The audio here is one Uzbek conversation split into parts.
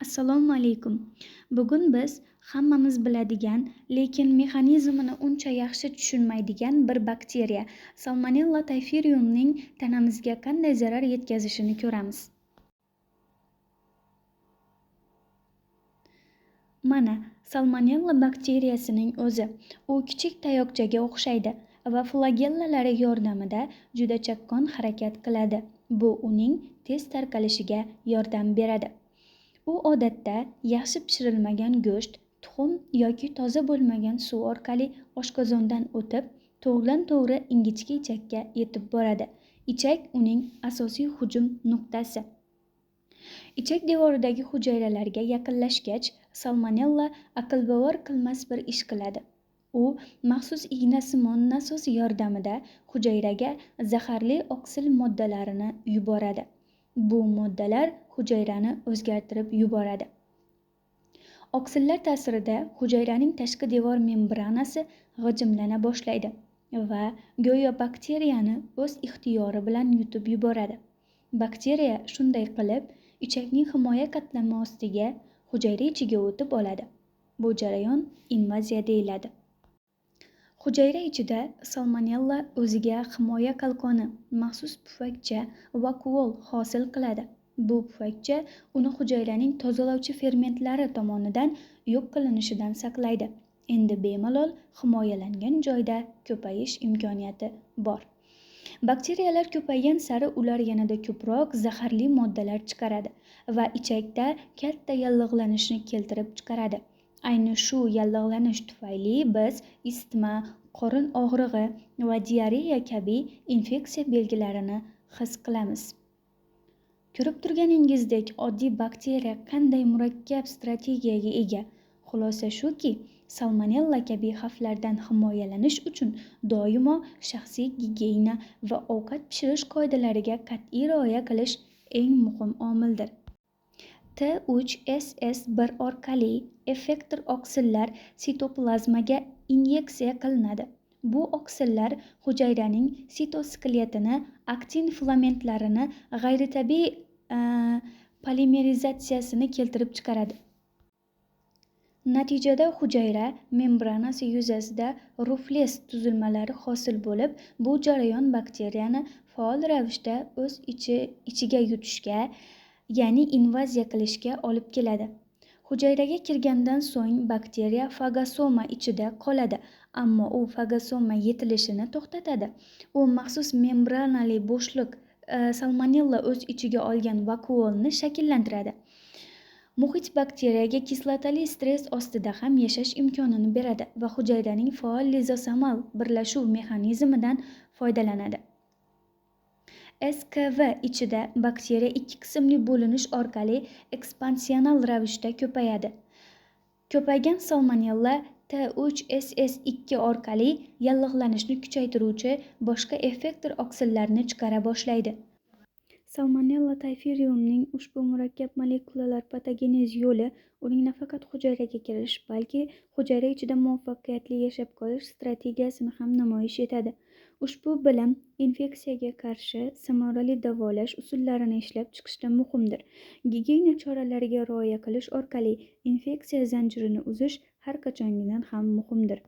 Assalomu alaykum. Bugun biz hammamiz biladigan, lekin mexanizmini uncha yaxshi tushunmaydigan bir bakteriya Salmonella typhimuriumning tanamizga qanday zarar yetkazishini ko'ramiz. Mana, Salmonella bakteriyasining o'zi. U kichik tayoqchaga o'xshaydi va flagellalari yordamida juda chaqqon harakat qiladi. Bu uning tez tarqalishiga yordam beradi. U odatda yaxshi pishirilmagan go'sht, tuxum yoki toza bo'lmagan suv orqali oshqozondan o'tib, to'g'ridan-to'g'ri ingichka ichakka yetib boradi. Ichak uning asosiy hujum nuqtasi. Ichak devoridagi hujayralarga yaqinlashgach, Salmonella aql bovar qilmas bir ish qiladi. U maxsus ignasimon nasos yordamida hujayraga zaharli oksil moddalarini yuboradi. Bu moddalar hujayrani o'zgartirib yuboradi. Oksillar ta'sirida hujayraning tashqi devor membranasi g'ijimlana boshlaydi va go'yo bakteriyani o'z ixtiyori bilan yutib yuboradi. Bakteriya shunday qilib ichakning himoya qatlami ostiga hujayra ichiga o'tib oladi. Bu jarayon invaziya deyiladi. Hujayra ichida Salmonella o'ziga himoya qalqoni, maxsus pufakcha vakuol hosil qiladi. Bu pufakcha uni hujayraning tozalovchi fermentlari tomonidan yo'q qilinishidan saqlaydi. Endi bemalol himoyalangan joyda ko'payish imkoniyati bor. Bakteriyalar ko'paygan sari ular yanada ko'proq zaharli moddalar chiqaradi va ichakda katta yallig'lanishni keltirib chiqaradi. Ayni shu yallig'lanish tufayli biz isitma, qorin og'rig'i va diareya kabi infeksiya belgilarini his qilamiz. Ko'rib turganingizdek, oddiy bakteriya qanday murakkab strategiyaga ega. Xulosa shuki, Salmonella kabi xavflardan himoyalanish uchun doimo shaxsiy gigiyena va ovqat pishirish qoidalariga qat'iy rioya qilish eng muhim omildir. T3SS1 orqali effektor oksillar sitoplazmaga inyeksiya qilinadi. Bu oksillar hujayraning sitoskeletini, aktin filamentlarini g'ayritabiiy polimerizatsiyasini keltirib chiqaradi. Natijada hujayra membranasi yuzasida rufles tuzilmalari hosil bo'lib, bu jarayon bakteriyani faol ravishda o'z ichiga yutishga, ya'ni invaziya qilishga olib keladi. Hujayraga kirgandan so'ng bakteriya fagosoma ichida qoladi, ammo u fagosoma yetilishini to'xtatadi. U maxsus membranali bo'shliq Salmonella o'z ichiga olgan vakuolni shakllantiradi. Muhit bakteriyaga kislotali stress ostida ham yashash imkonini beradi va hujayraning faol lizosomal birlashuv mexanizmidan foydalanadi. SKV ichida bakteriya ikki qismli bo'linish orqali ekspansional ravishda ko'payadi. Ko'paygan Salmonella T3SS2 orqali yallig'lanishni kuchaytiruvchi boshqa effektor oksillarni chiqara boshlaydi. Salmonella typhimuriumning ushbu murakkab molekulalar patogenez yo'li uning nafaqat hujayraga kirish, balki hujayra ichida muvaffaqiyatli yashab qolish strategiyasini ham namoyish etadi. Ushbu bilim infeksiyaga qarshi samarali davolash usullarini ishlab chiqishda muhimdir. Gigiyena choralariga rioya qilish orqali infeksiya zanjirini uzish har qachongidan ham muhimdir.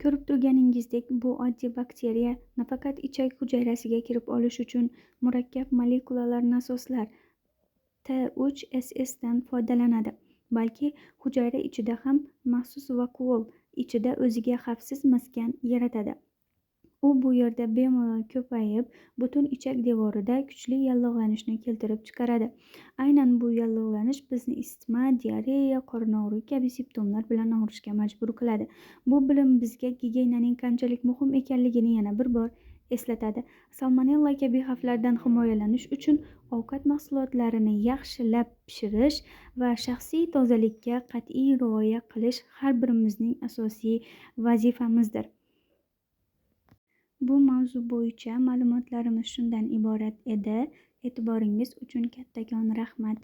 Ko'rib turganingizdek, bu oddiy bakteriya nafaqat ichak hujayrasiga kirib olish uchun murakkab molekulalar nasoslar T3SS dan foydalanadi, balki hujayra ichida ham maxsus vakuol ichida o'ziga xavfsiz maskan yaratadi. U bu yerda bemalol ko'payib, butun ichak devorida kuchli yallig'lanishni keltirib chiqaradi. Aynan bu yallig'lanish bizni isitma, diareya, qorin og'rig'i kabi simptomlar bilan og'rishga majbur qiladi. Bu bilim bizga gigiyenaning qanchalik muhim ekanligini yana bir bor eslatadi. Salmonella kabi xavflardan himoyalanish uchun ovqat mahsulotlarini yaxshilab pishirish va shaxsiy tozalikka qat'iy rioya qilish har birimizning asosiy vazifamizdir. Bu mavzu bo'yicha ma'lumotlarimiz shundan iborat edi. E'tiboringiz uchun kattakon rahmat.